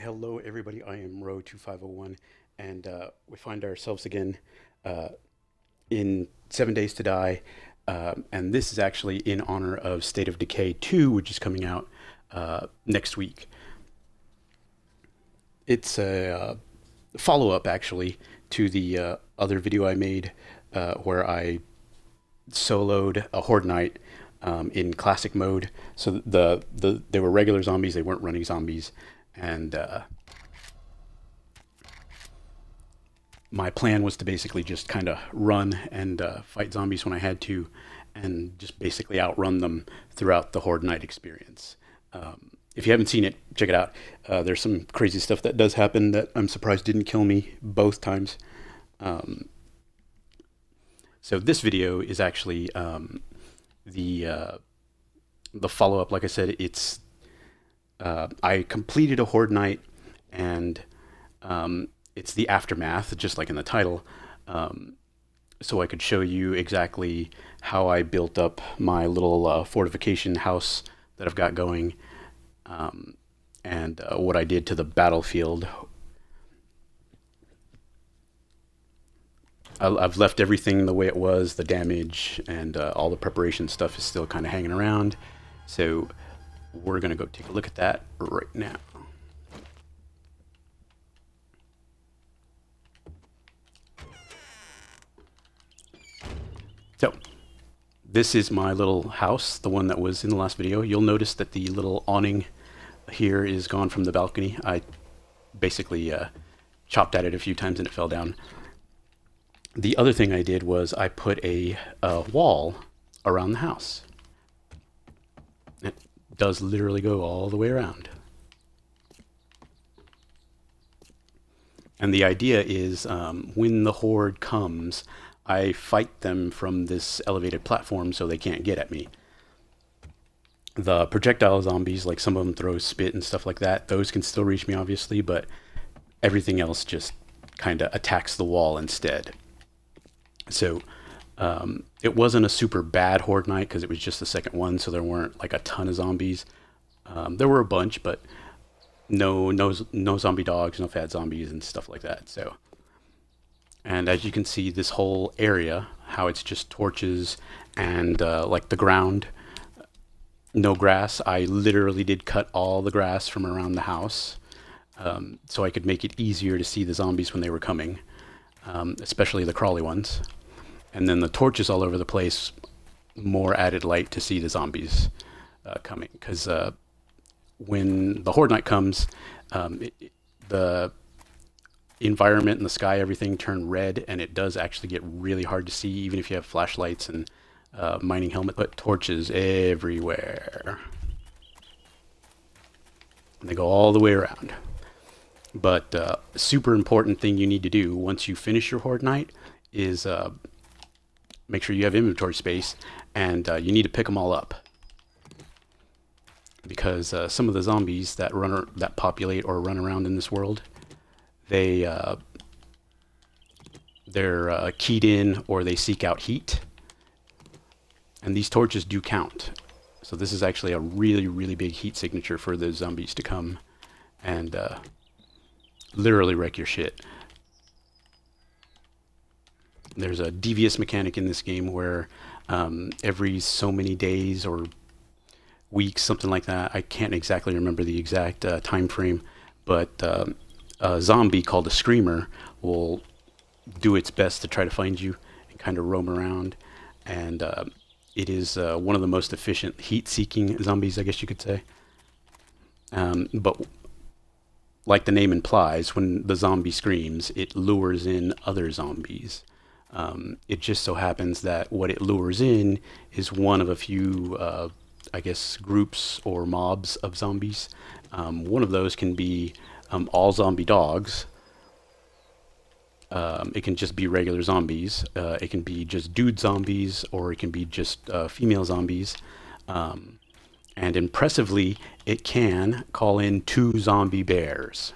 Hello, everybody. I am Row2501, and we find ourselves again uh, in 7 Days to Die. And this is actually in honor of State of Decay 2, which is coming out next week. It's a follow up, actually, to the other video I made where I soloed a Horde Knight in classic mode. So they were regular zombies, they weren't running zombies. And my plan was to basically just kind of run and fight zombies when I had to, and just basically outrun them throughout the Horde Night experience. If you haven't seen it, check it out. There's some crazy stuff that does happen that I'm surprised didn't kill me both times. Um, so this video is actually the the follow up. Like I said, it's I completed a Horde Night, and it's the aftermath, just like in the title. Um, so I could show you exactly how I built up my little fortification house that I've got going, and what I did to the battlefield. I've left everything the way it was. The damage and all the preparation stuff is still kind of hanging around. So we're going to go take a look at that right now. So this is my little house, the one that was in the last video. You'll notice that the little awning here is gone from the balcony. I basically chopped at it a few times and it fell down. The other thing I did was I put a wall around the house. It does literally go all the way around. And the idea is when the horde comes, I fight them from this elevated platform so they can't get at me. The projectile zombies, like some of them throw spit and stuff like that, those can still reach me, obviously, but everything else just kind of attacks the wall instead. So it wasn't a super bad Horde Night because it was just the second one, so there weren't like a ton of zombies. There were a bunch, but no zombie dogs, no fat zombies and stuff like that. So, and as you can see, this whole area, how it's just torches and like the ground, no grass. I literally did cut all the grass from around the house, so I could make it easier to see the zombies when they were coming, especially the crawly ones. And then the torches all over the place, more added light to see the zombies coming. Because when the Horde Night comes, the environment and the sky, everything turn red, and it does actually get really hard to see, even if you have flashlights and mining helmet. Put torches everywhere. And they go all the way around. But super important thing you need to do once you finish your Horde Night is make sure you have inventory space, and you need to pick them all up, because some of the zombies that populate or run around in this world, they're keyed in, or they seek out heat, and these torches do count. So this is actually a really big heat signature for the zombies to come and literally wreck your shit. There's a devious mechanic in this game where every so many days or weeks, something like that, I can't exactly remember the exact time frame, but a zombie called a screamer will do its best to try to find you and kind of roam around. And it is one of the most efficient heat-seeking zombies, I guess you could say. But like the name implies, when the zombie screams, it lures in other zombies. It just so happens that what it lures in is one of a few, I guess, groups or mobs of zombies. One of those can be all zombie dogs. It can just be regular zombies. It can be just dude zombies, or it can be just female zombies. And impressively, it can call in 2 zombie bears,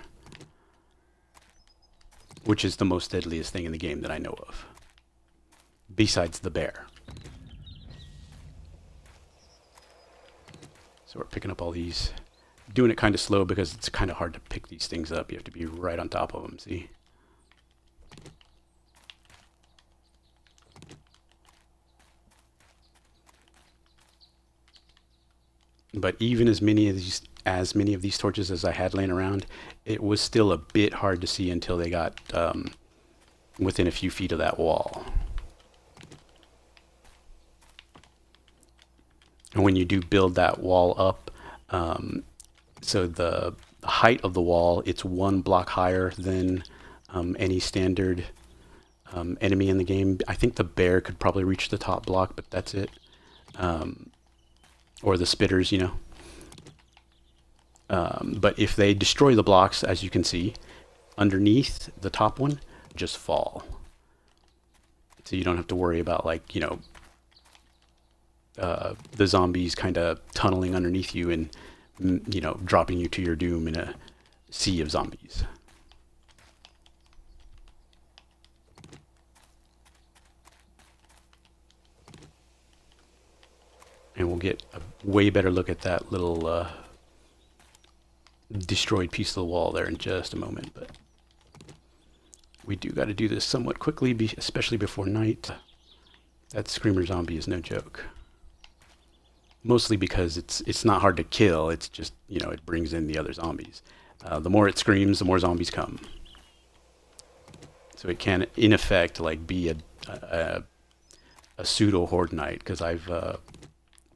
which is the most deadliest thing in the game that I know of, besides the bear. So we're picking up all these doing it kind of slow because it's kind of hard to pick these things up. You have to be right on top of them, see? But even as many of these torches as I had laying around, it was still a bit hard to see until they got within a few feet of that wall. And when you do build that wall up, so the height of the wall, it's 1 block higher than any standard enemy in the game. I think the bear could probably reach the top block, but that's it. Or the spitters, you know. But if they destroy the blocks, as you can see, underneath the top one, just fall. So you don't have to worry about, like, you know, the zombies kind of tunneling underneath you and, you know, dropping you to your doom in a sea of zombies. And we'll get a way better look at that little destroyed piece of the wall there in just a moment. But we do got to do this somewhat quickly, especially before night. That screamer zombie is no joke. Mostly because it's not hard to kill. It's just, you know, it brings in the other zombies. The more it screams, the more zombies come. So it can, in effect, like be a pseudo Horde night, because I've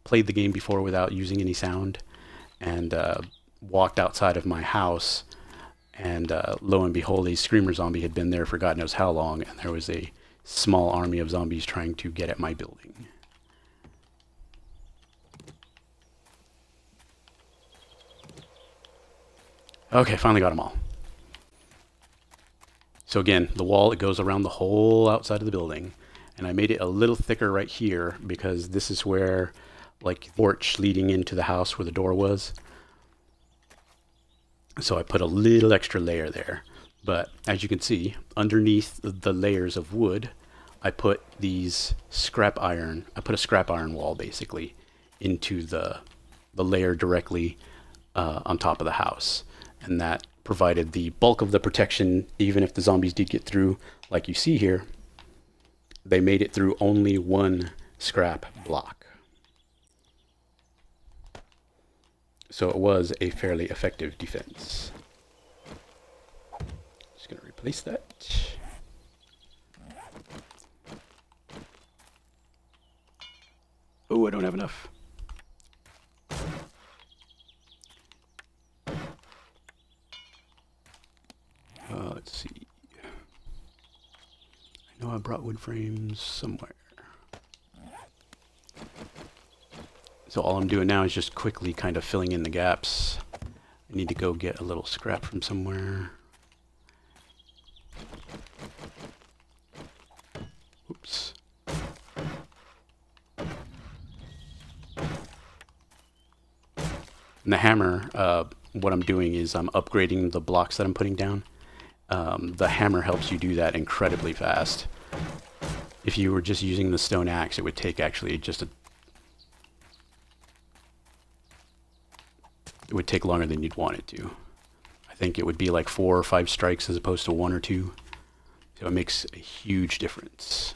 played the game before without using any sound, and walked outside of my house, and lo and behold, a screamer zombie had been there for God knows how long, and there was a small army of zombies trying to get at my building. Okay, finally got them all. So again, the wall, it goes around the whole outside of the building, and I made it a little thicker right here because this is where, like, porch leading into the house where the door was. So I put a little extra layer there. But as you can see, underneath the layers of wood, I put these scrap iron. I put a scrap iron wall basically into the layer directly on top of the house. And that provided the bulk of the protection. Even if the zombies did get through, like you see here, they made it through only 1 scrap block. So it was a fairly effective defense. Just going to replace that. Oh, I don't have enough. Let's see. I know I brought wood frames somewhere. So all I'm doing now is just quickly kind of filling in the gaps. I need to go get a little scrap from somewhere. Oops. And the hammer, what I'm doing is I'm upgrading the blocks that I'm putting down. The hammer helps you do that incredibly fast. If you were just using the stone axe, it would take actually just it would take longer than you'd want it to. I think it would be like 4 or 5 strikes as opposed to 1 or 2. So it makes a huge difference.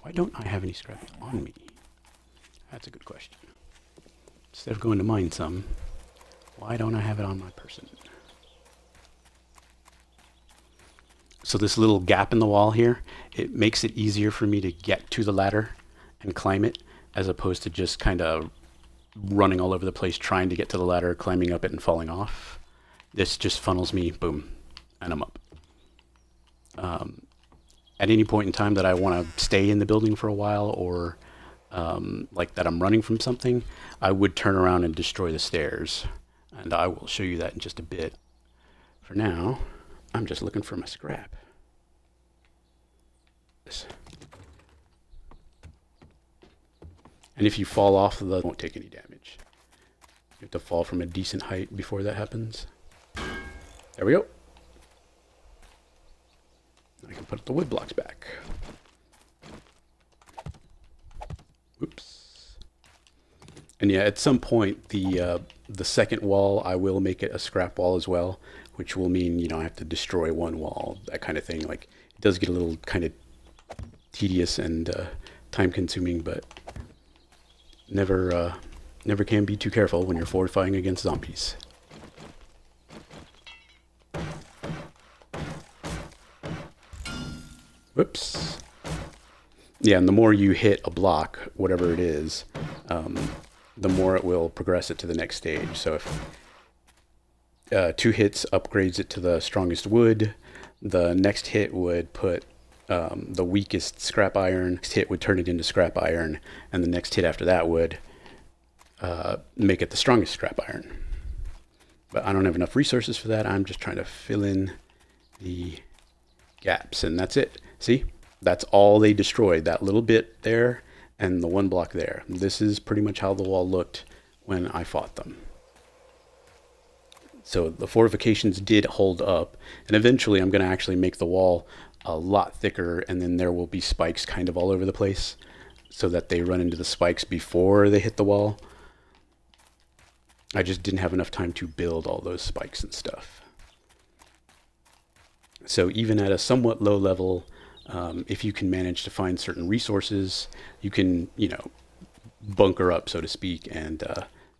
Why don't I have any scrap on me? That's a good question. Instead of going to mine some, why don't I have it on my person? So this little gap in the wall here, it makes it easier for me to get to the ladder and climb it, as opposed to just kind of running all over the place trying to get to the ladder, climbing up it and falling off. This just funnels me, boom, and I'm up. At any point in time that I want to stay in the building for a while, or like that I'm running from something, I would turn around and destroy the stairs. And I will show you that in just a bit. For now, I'm just looking for my scrap. And if you fall off, you won't take any damage. You have to fall from a decent height before that happens. There we go. I can put the wood blocks back. Oops. And yeah, at some point, the second wall, I will make it a scrap wall as well, which will mean, I have to destroy one wall, that kind of thing. Like, it does get a little kind of tedious and time consuming, but never can be too careful when you're fortifying against zombies. Whoops. Yeah, and the more you hit a block, whatever it is, the more it will progress it to the next stage. So if 2 hits upgrades it to the strongest wood, the next hit would put the weakest scrap iron, next hit would turn it into scrap iron, and the next hit after that would make it the strongest scrap iron. But I don't have enough resources for that. I'm just trying to fill in the gaps, and that's it. See? That's all they destroyed, that little bit there and the 1 block there. This is pretty much how the wall looked when I fought them. So the fortifications did hold up, and eventually I'm going to actually make the wall a lot thicker, and then there will be spikes kind of all over the place so that they run into the spikes before they hit the wall. I just didn't have enough time to build all those spikes and stuff. So even at a somewhat low level, if you can manage to find certain resources, you can, bunker up, so to speak, and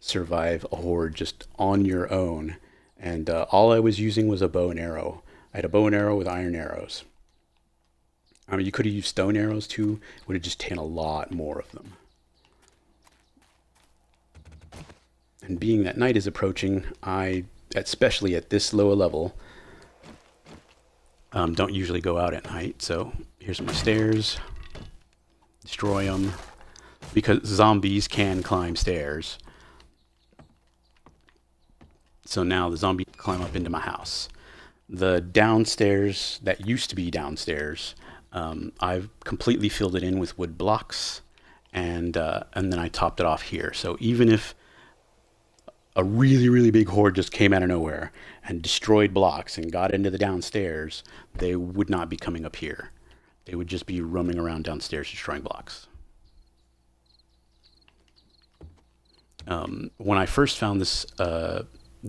survive a horde just on your own. And all I was using was a bow and arrow. I had a bow and arrow with iron arrows. I mean, you could have used stone arrows too. Would have just taken a lot more of them. And being that night is approaching, I, especially at this low a level, don't usually go out at night. So here's my stairs. Destroy them. Because zombies can climb stairs. So now the zombie can climb up into my house. The downstairs that used to be downstairs, I've completely filled it in with wood blocks, and then I topped it off here. So even if a really, really big horde just came out of nowhere and destroyed blocks and got into the downstairs, they would not be coming up here. They would just be roaming around downstairs destroying blocks. When I first found this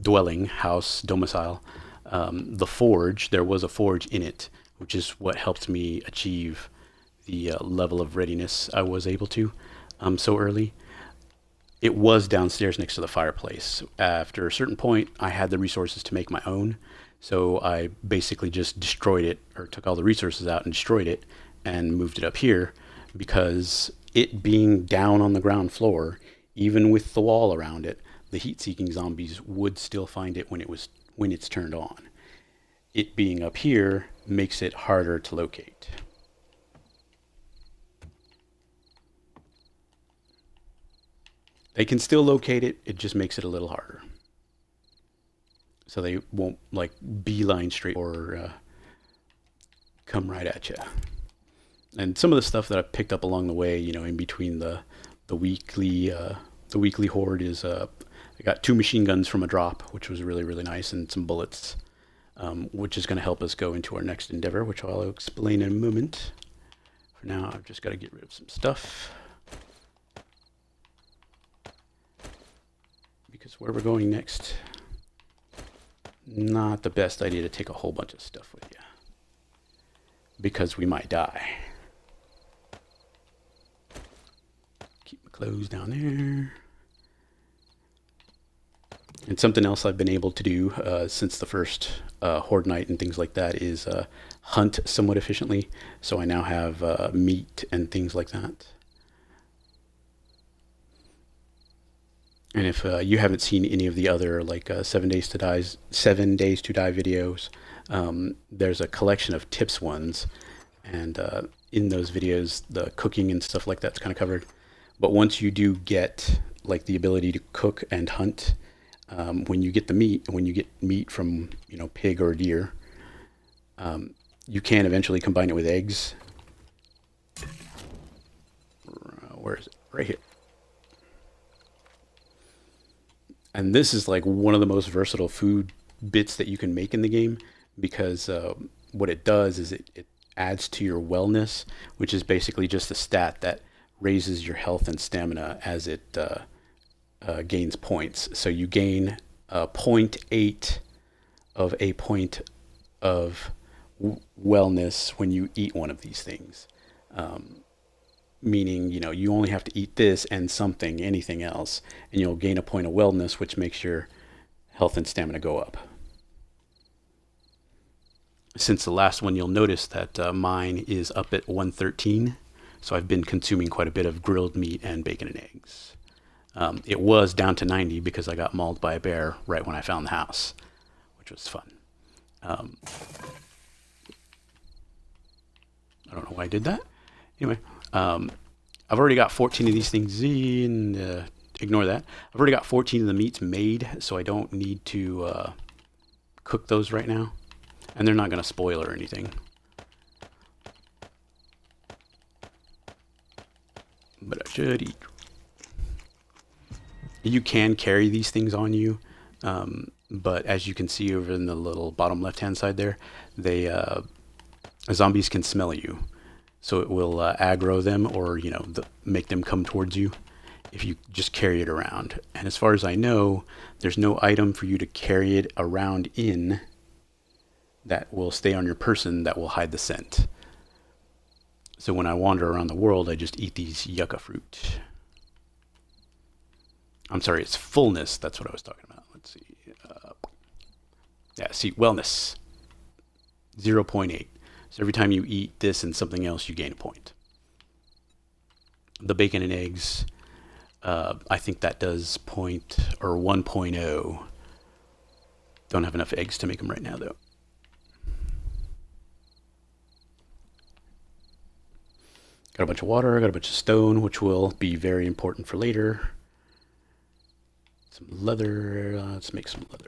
dwelling, house, domicile, the forge, there was a forge in it, which is what helped me achieve the level of readiness I was able to so early. It was downstairs next to the fireplace. After a certain point, I had the resources to make my own, so I basically just destroyed it, or took all the resources out and destroyed it, and moved it up here, because it being down on the ground floor, even with the wall around it, the heat-seeking zombies would still find it when it's turned on. It being up here makes it harder to locate. They can still locate it, it just makes it a little harder. So they won't like beeline straight or come right at you. And some of the stuff that I picked up along the way, in between the weekly horde is I got 2 machine guns from a drop, which was really, really nice, and some bullets, which is going to help us go into our next endeavor, which I'll explain in a moment. For now, I've just got to get rid of some stuff. Because where we're going next, not the best idea to take a whole bunch of stuff with you, because we might die. Keep my clothes down there. And something else I've been able to do since the first horde night and things like that is hunt somewhat efficiently. So I now have meat and things like that. And if you haven't seen any of the other 7 Days to Die videos, there's a collection of tips ones, and in those videos, the cooking and stuff like that's kind of covered. But once you do get the ability to cook and hunt, when you get meat from pig or deer, you can eventually combine it with eggs. Where is it? Right here. And this is one of the most versatile food bits that you can make in the game, because what it does is it adds to your wellness, which is basically just a stat that raises your health and stamina as it gains points. So you gain 0.8 of a point of wellness when you eat one of these things. Meaning, you only have to eat this and something, anything else, and you'll gain a point of wellness, which makes your health and stamina go up. Since the last one, you'll notice that mine is up at 113, so I've been consuming quite a bit of grilled meat and bacon and eggs. It was down to 90 because I got mauled by a bear right when I found the house, which was fun. I don't know why I did that. Anyway, I've already got 14 of these things in. Ignore that. I've already got 14 of the meats made, so I don't need to cook those right now. And they're not going to spoil or anything. But I should eat. You can carry these things on you, but as you can see over in the little bottom left-hand side there, zombies can smell you. So it will aggro them or, make them come towards you if you just carry it around. And as far as I know, there's no item for you to carry it around in that will stay on your person that will hide the scent. So when I wander around the world, I just eat these yucca fruit. I'm sorry, it's fullness. That's what I was talking about. Let's see. Wellness. 0.8. So every time you eat this and something else, you gain a point. The bacon and eggs, I think that does 1.0. Don't have enough eggs to make them right now, though. Got a bunch of water, got a bunch of stone, which will be very important for later. Some leather, let's make some leather.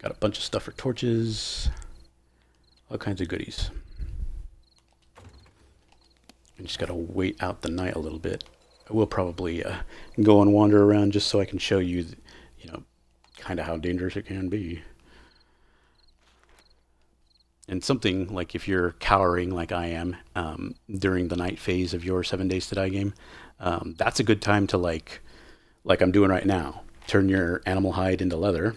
Got a bunch of stuff for torches. All kinds of goodies. I just gotta wait out the night a little bit. I will probably go and wander around just so I can show you, kind of how dangerous it can be. And something like if you're cowering like I am during the night phase of your 7 Days to Die game, that's a good time to like I'm doing right now. Turn your animal hide into leather.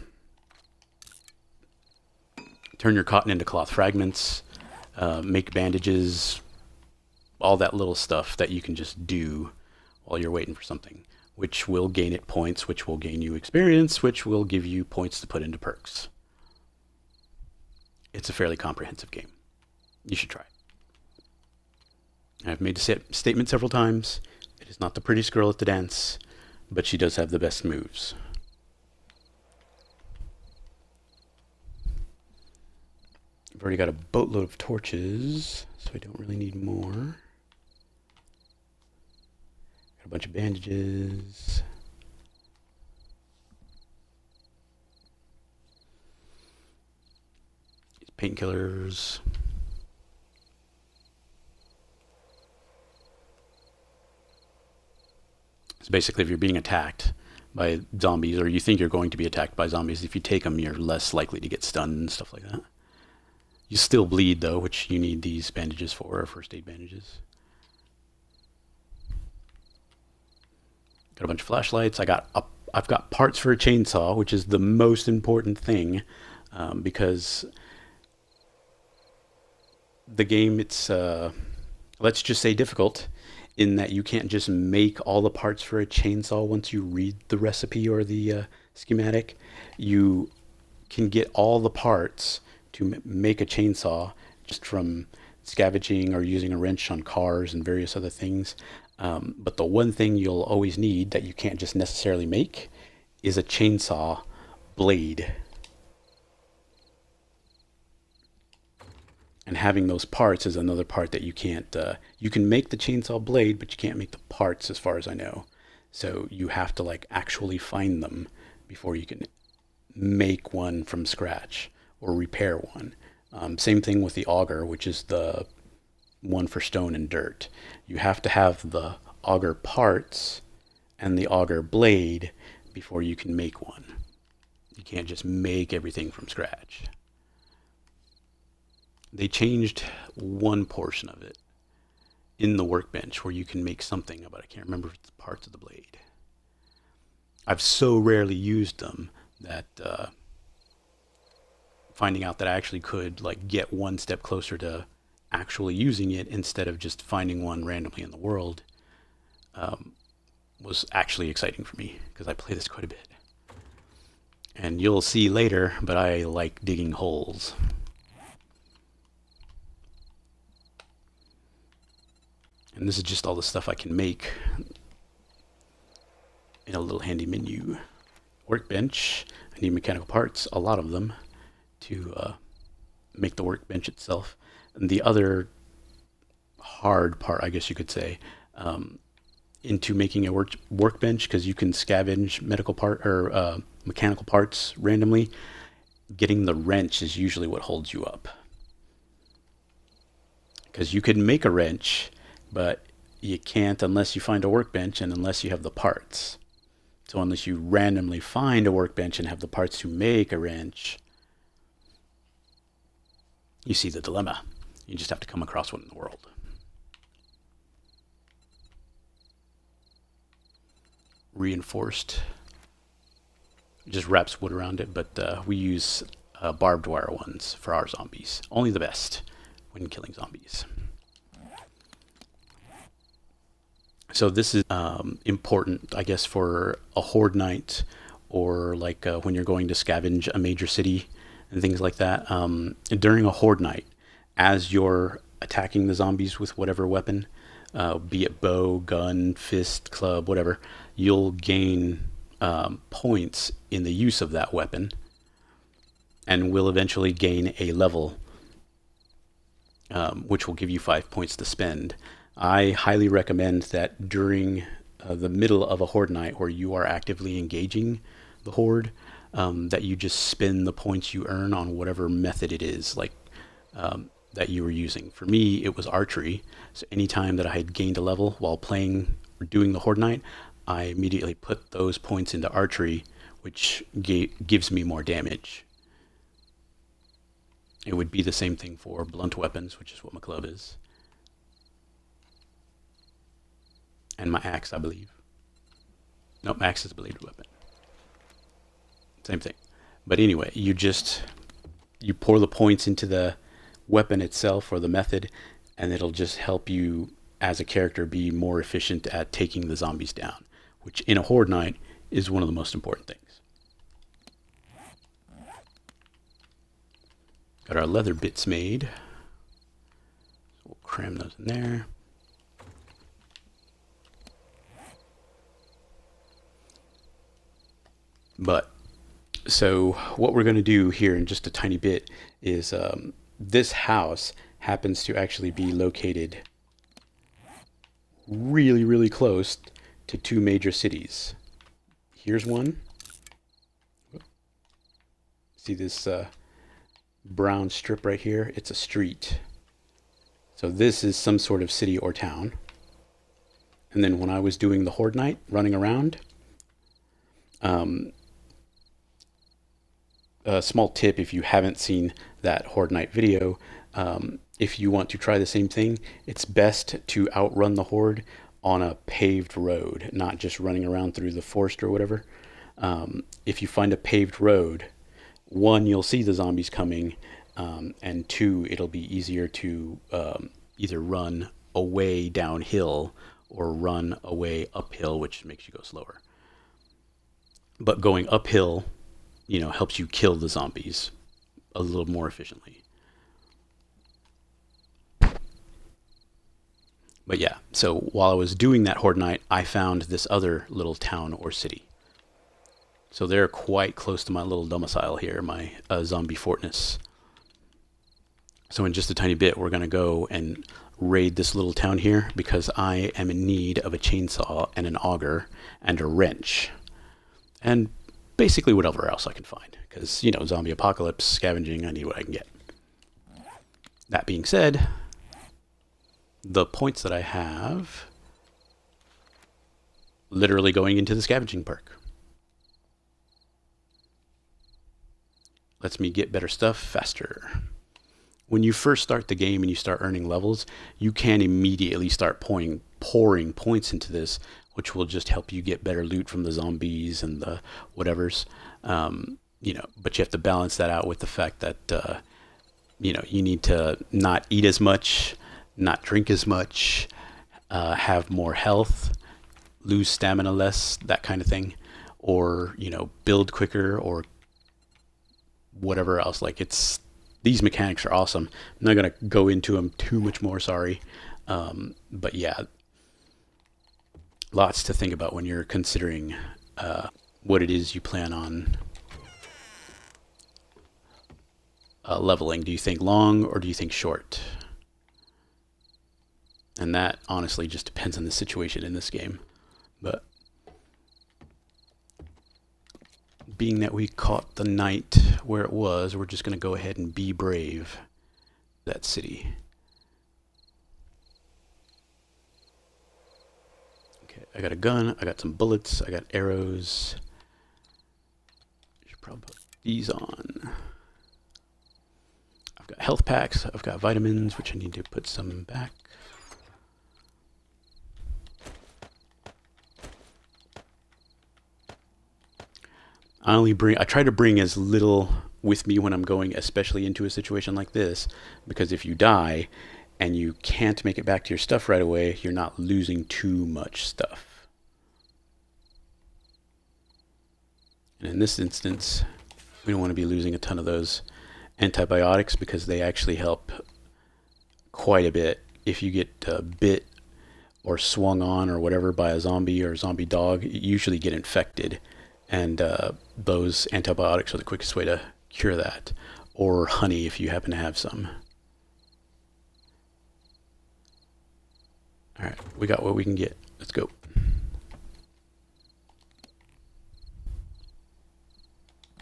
Turn your cotton into cloth fragments. Make bandages. All that little stuff that you can just do while you're waiting for something, which will gain it points, which will gain you experience, which will give you points to put into perks. It's a fairly comprehensive game. You should try it. I've made the statement several times. It is not the prettiest girl at the dance, but she does have the best moves. I've already got a boatload of torches, so I don't really need more. Got a bunch of bandages. Painkillers. So basically, if you're being attacked by zombies, or you think you're going to be attacked by zombies, if you take them, you're less likely to get stunned and stuff like that. You still bleed, though, which you need these bandages for, or first aid bandages. Got a bunch of flashlights. I've got parts for a chainsaw, which is the most important thing, because the game, it's let's just say difficult, in that you can't just make all the parts for a chainsaw once you read the recipe or the schematic. You can get all the parts to make a chainsaw just from scavenging or using a wrench on cars and various other things. But the one thing you'll always need that you can't just necessarily make is a chainsaw blade. And having those parts is another part that you can't, you can make the chainsaw blade, but you can't make the parts as far as I know. So you have to actually find them before you can make one from scratch or repair one. Same thing with the auger, which is the one for stone and dirt. You have to have the auger parts and the auger blade before you can make one. You can't just make everything from scratch. They changed one portion of it in the workbench where you can make something, but I can't remember if it's parts of the blade. I've so rarely used them that finding out that I actually could like get one step closer to actually using it instead of just finding one randomly in the world was actually exciting for me because I play this quite a bit. And you'll see later, but I like digging holes. And this is just all the stuff I can make in a little handy menu. Workbench. I need mechanical parts, a lot of them, to make the workbench itself. And the other hard part, I guess you could say, into making a workbench, because you can scavenge mechanical parts randomly. Getting the wrench is usually what holds you up, because you can make a wrench, but you can't unless you find a workbench and unless you have the parts. So unless you randomly find a workbench and have the parts to make a wrench, you see the dilemma. You just have to come across one in the world. Reinforced. It just wraps wood around it, but we use barbed wire ones for our zombies. Only the best when killing zombies. So this is important, I guess, for a horde night, or like when you're going to scavenge a major city and things like that. During a horde night, as you're attacking the zombies with whatever weapon, be it bow, gun, fist, club, whatever, you'll gain points in the use of that weapon, and will eventually gain a level, which will give you 5 points to spend. I highly recommend that during the middle of a horde night where you are actively engaging the horde, that you just spend the points you earn on whatever method it is, like that you were using. For me, it was archery. So anytime that I had gained a level while playing or doing the horde night, I immediately put those points into archery, which gives me more damage. It would be the same thing for blunt weapons, which is what my club is. And my axe, I believe. Nope, axe is a bladed weapon. Same thing. But anyway, you pour the points into the weapon itself or the method, and it'll just help you as a character be more efficient at taking the zombies down, which in a horde night is one of the most important things. Got our leather bits made. We'll cram those in there. But so what we're going to do here in just a tiny bit is this house happens to actually be located really, really close to two major cities. Here's one. See this brown strip right here? It's a street. So this is some sort of city or town. And then when I was doing the horde night, running around, a small tip if you haven't seen that horde night video, if you want to try the same thing, it's best to outrun the horde on a paved road, not just running around through the forest or whatever. If you find a paved road, one, you'll see the zombies coming, and two, it'll be easier to either run away downhill or run away uphill, which makes you go slower. But going uphill, helps you kill the zombies a little more efficiently. But yeah, so while I was doing that horde night, I found this other little town or city. So they're quite close to my little domicile here, my zombie fortress. So in just a tiny bit, we're going to go and raid this little town here because I am in need of a chainsaw and an auger and a wrench. And basically whatever else I can find, because, zombie apocalypse, scavenging, I need what I can get. That being said, the points that I have literally going into the scavenging perk lets me get better stuff faster. When you first start the game and you start earning levels, you can immediately start pouring points into this, which will just help you get better loot from the zombies and the whatevers. But you have to balance that out with the fact that you need to not eat as much, not drink as much, have more health, lose stamina less, that kind of thing, or build quicker or whatever else. Like, these mechanics are awesome. I'm not gonna go into them too much more, sorry. But yeah, lots to think about when you're considering what it is you plan on leveling. Do you think long or do you think short? And that honestly just depends on the situation in this game. But being that we caught the night where it was, we're just going to go ahead and be brave that city. Okay, I got a gun, I got some bullets, I got arrows. Should probably put these on. I've got health packs, I've got vitamins, which I need to put some back. I try to bring as little with me when I'm going, especially into a situation like this, because if you die and you can't make it back to your stuff right away, you're not losing too much stuff. And in this instance, we don't want to be losing a ton of those antibiotics because they actually help quite a bit. If you get bit or swung on or whatever by a zombie or a zombie dog, you usually get infected. And those antibiotics are the quickest way to cure that. Or honey if you happen to have some. Alright, we got what we can get. Let's go.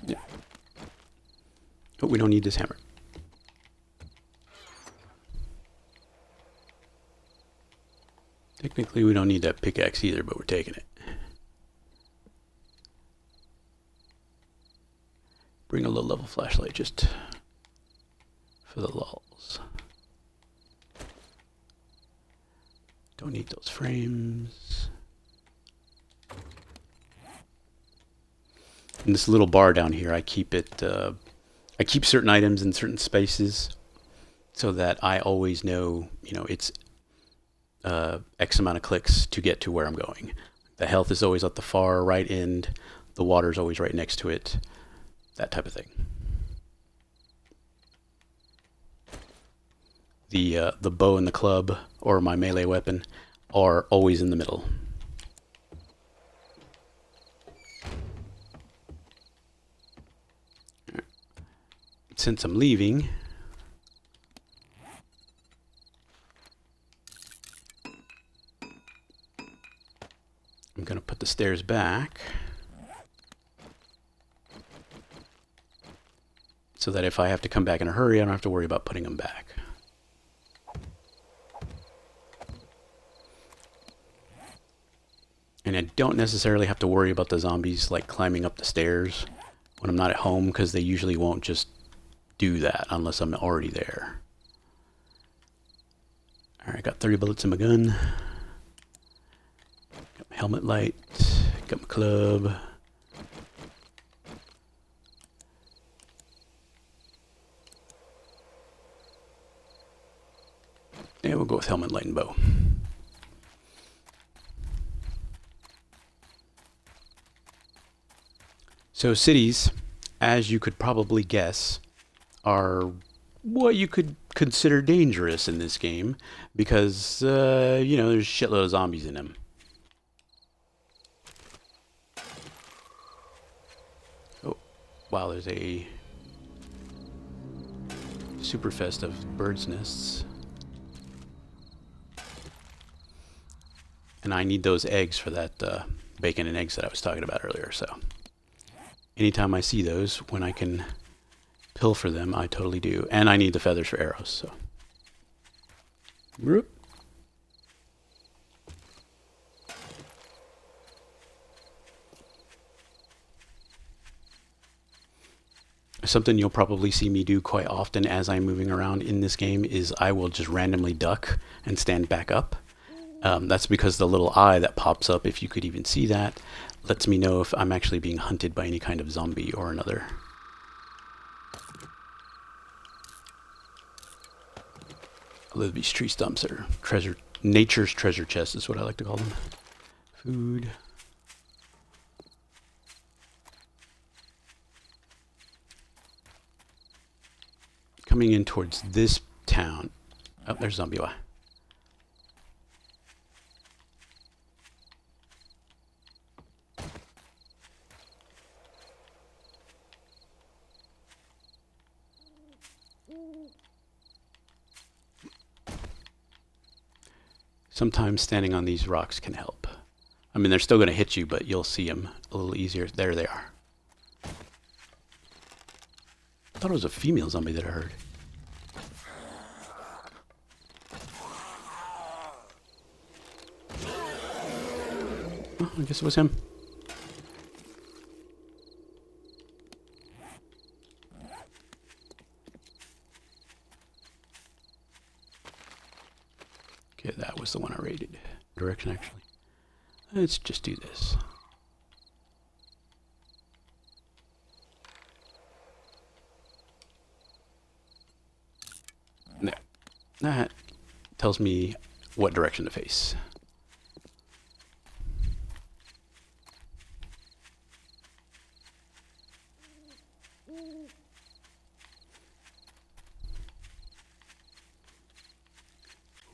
Yeah. Oh, we don't need this hammer. Technically, we don't need that pickaxe either, but we're taking it. Bring a low-level flashlight just for the lulz. Don't need those frames. And this little bar down here, I keep certain items in certain spaces so that I always know, it's X amount of clicks to get to where I'm going. The health is always at the far right end. The water is always right next to it. That type of thing. The bow and the club, or my melee weapon, are always in the middle. Since I'm leaving, I'm going to put the stairs back so that if I have to come back in a hurry, I don't have to worry about putting them back. And I don't necessarily have to worry about the zombies like climbing up the stairs when I'm not at home, because they usually won't just do that unless I'm already there. Alright, got 30 bullets in my gun. Got my helmet light. Got my club. Yeah, we'll go with helmet, light, and bow. So cities, as you could probably guess, are what you could consider dangerous in this game because, there's a shitload of zombies in them. Oh, wow, there's a superfest of birds' nests. And I need those eggs for that bacon and eggs that I was talking about earlier. So anytime I see those, when I can pilfer them, I totally do. And I need the feathers for arrows. So, whoop. Something you'll probably see me do quite often as I'm moving around in this game is I will just randomly duck and stand back up. That's because the little eye that pops up, if you could even see that, lets me know if I'm actually being hunted by any kind of zombie or another. I love these tree stumps are treasure, nature's treasure chest is what I like to call them. Food. Coming in towards this town. Oh, there's zombie eye. Sometimes standing on these rocks can help. I mean, they're still going to hit you, but you'll see them a little easier. There they are. I thought it was a female zombie that I heard. Oh, I guess it was him. Okay, that was the one I raided. Direction, actually. Let's just do this. There. That tells me what direction to face.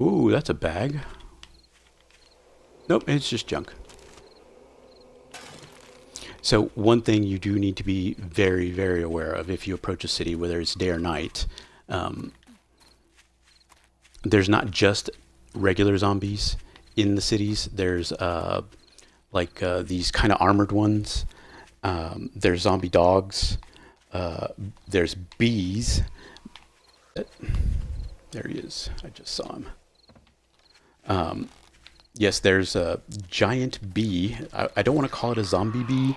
Ooh, that's a bag. Nope, it's just junk. So one thing you do need to be very, very aware of if you approach a city, whether it's day or night, there's not just regular zombies in the cities. There's these kind of armored ones. There's zombie dogs. There's bees. There he is. I just saw him. Yes, there's a giant bee. I don't want to call it a zombie bee,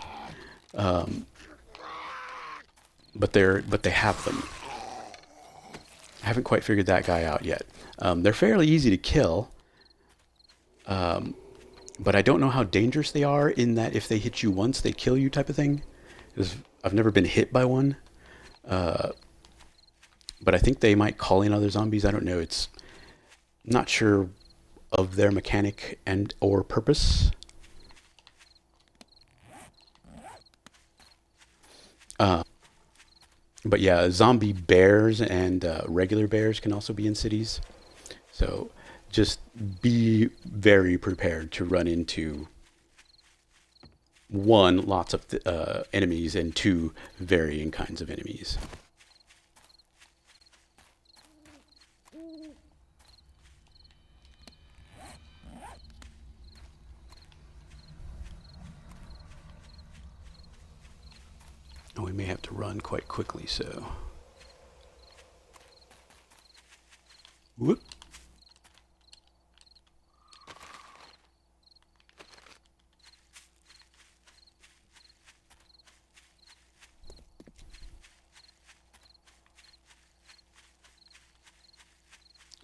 but they have them. I haven't quite figured that guy out yet. They're fairly easy to kill, but I don't know how dangerous they are in that if they hit you once, they kill you type of thing. 'Cause I've never been hit by one, but I think they might call in other zombies. I don't know. It's not sure of their mechanic and or purpose. But yeah, zombie bears and regular bears can also be in cities. So just be very prepared to run into one, lots of enemies, and two, varying kinds of enemies. And we may have to run quite quickly, so. Whoop.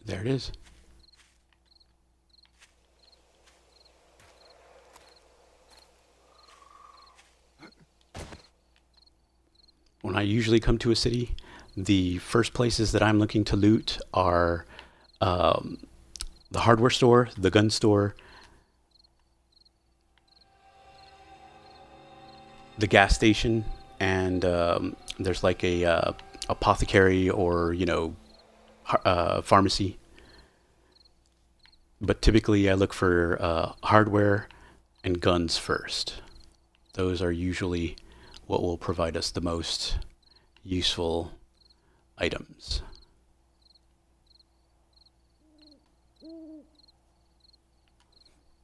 There it is. When I usually come to a city, the first places that I'm looking to loot are the hardware store, the gun store, the gas station, and there's like a apothecary or pharmacy. But typically I look for hardware and guns first. Those are usually what will provide us the most useful items.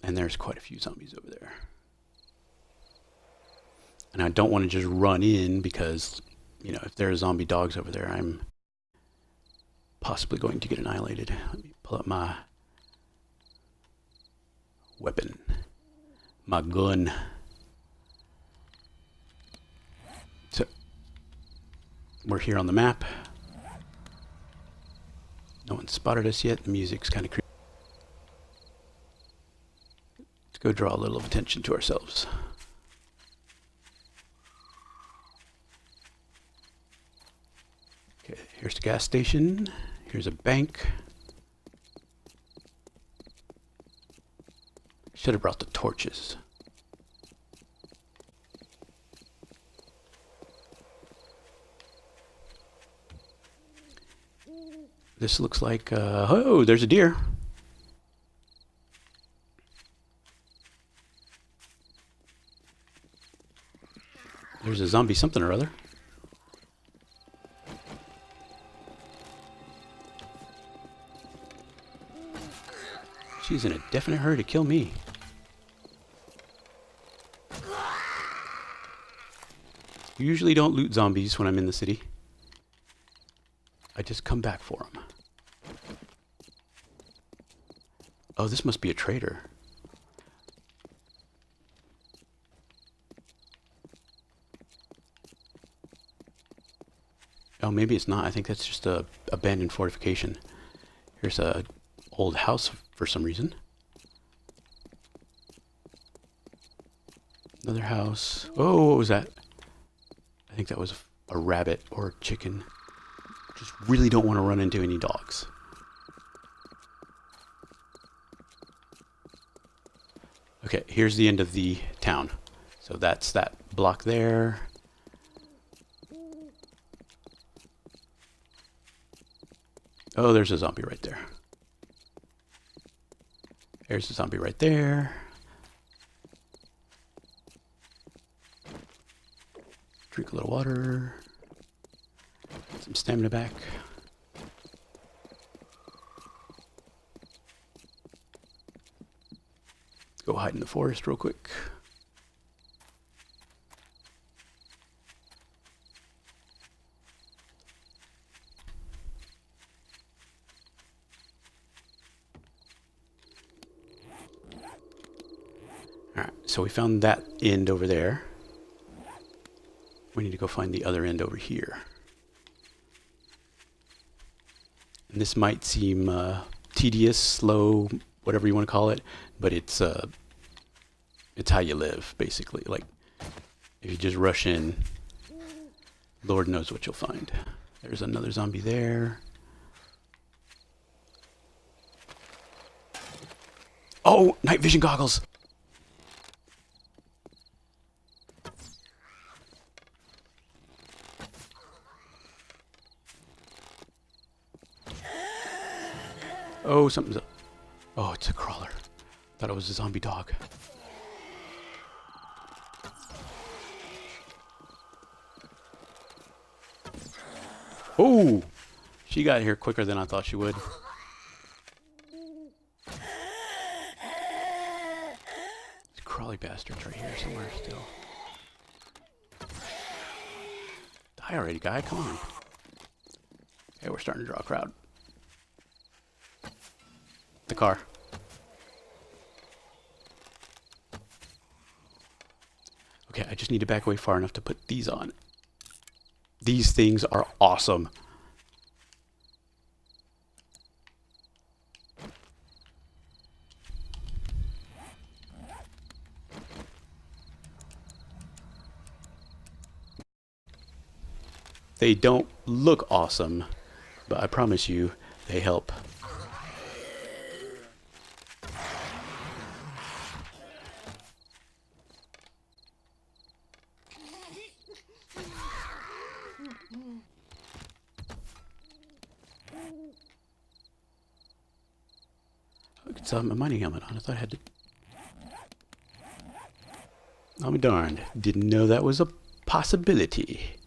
And there's quite a few zombies over there. And I don't want to just run in because, if there are zombie dogs over there, I'm possibly going to get annihilated. Let me pull up my weapon, my gun. So we're here on the map. No one spotted us yet. The music's kind of creepy. go draw a little attention to ourselves. Okay, here's the gas station. Here's a bank. Should have brought the torches. This looks like, oh, there's a deer. There's a zombie something or other. She's in a definite hurry to kill me. Usually don't loot zombies when I'm in the city. I just come back for them. Oh, this must be a trader. Oh, maybe it's not. I think that's just a abandoned fortification. Here's a old house for some reason. Another house. Oh, what was that? I think that was a rabbit or a chicken. Just really don't want to run into any dogs. Okay, here's the end of the town. So that's that block there. Oh, there's a zombie right there. There's a zombie right there. Drink a little water. Some stamina back. Go hide in the forest real quick. Alright, so we found that end over there. We need to go find the other end over here. And this might seem tedious, slow, whatever you want to call it, but it's how you live, basically. Like, if you just rush in, Lord knows what you'll find. There's another zombie there. Oh, night vision goggles! Oh, something's up. Oh, it's a crawler. Thought it was a zombie dog. Oh! She got here quicker than I thought she would. These crawly bastards right here somewhere still. Die already, guy. Come on. Okay, we're starting to draw a crowd. The car. Okay, I just need to back away far enough to put these on. These things are awesome. They don't look awesome, but I promise you, they help. It's a mining helmet on. I thought I had to... I'll be darned. Didn't know that was a possibility.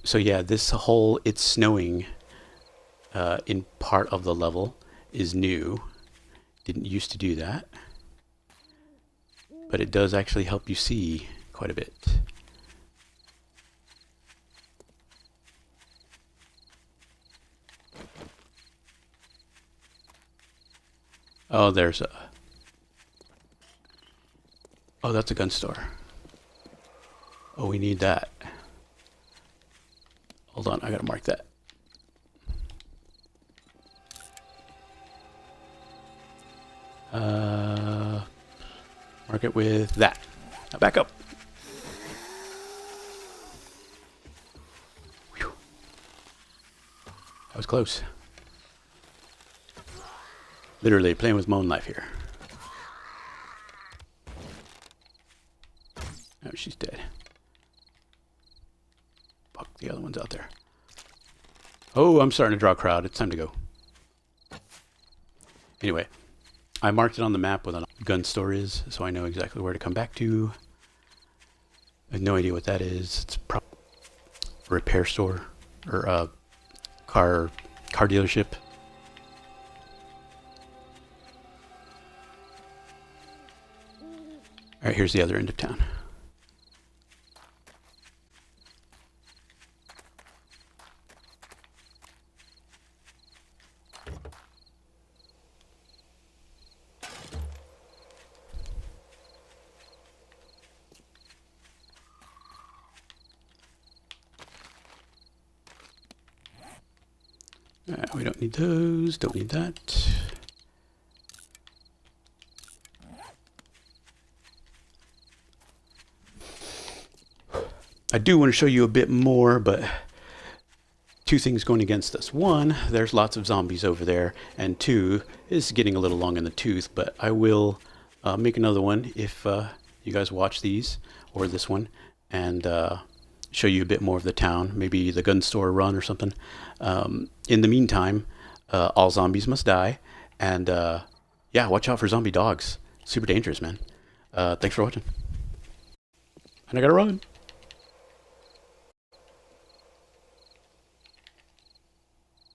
So yeah, this whole it's snowing in part of the level is new. Didn't used to do that. But it does actually help you see quite a bit. Oh, there's a Oh, that's a gun store. Oh, we need that. Hold on, I gotta mark that. Mark it with that. Now back up. Whew. That was close. Literally playing with my own life here. Oh, she's dead. Fuck, the other one's out there. Oh, I'm starting to draw a crowd. It's time to go. Anyway, I marked it on the map where the gun store is, so I know exactly where to come back to. I have no idea what that is. It's probably a repair store or a car dealership. All right, here's the other end of town. We don't need those, don't need that. I do want to show you a bit more, but two things going against us. One, there's lots of zombies over there, and two, it's getting a little long in the tooth, but I will make another one if you guys watch these, or this one, and show you a bit more of the town, maybe the gun store run or something. In the meantime, all zombies must die, and yeah, watch out for zombie dogs. Super dangerous, man. Thanks for watching. And I gotta run.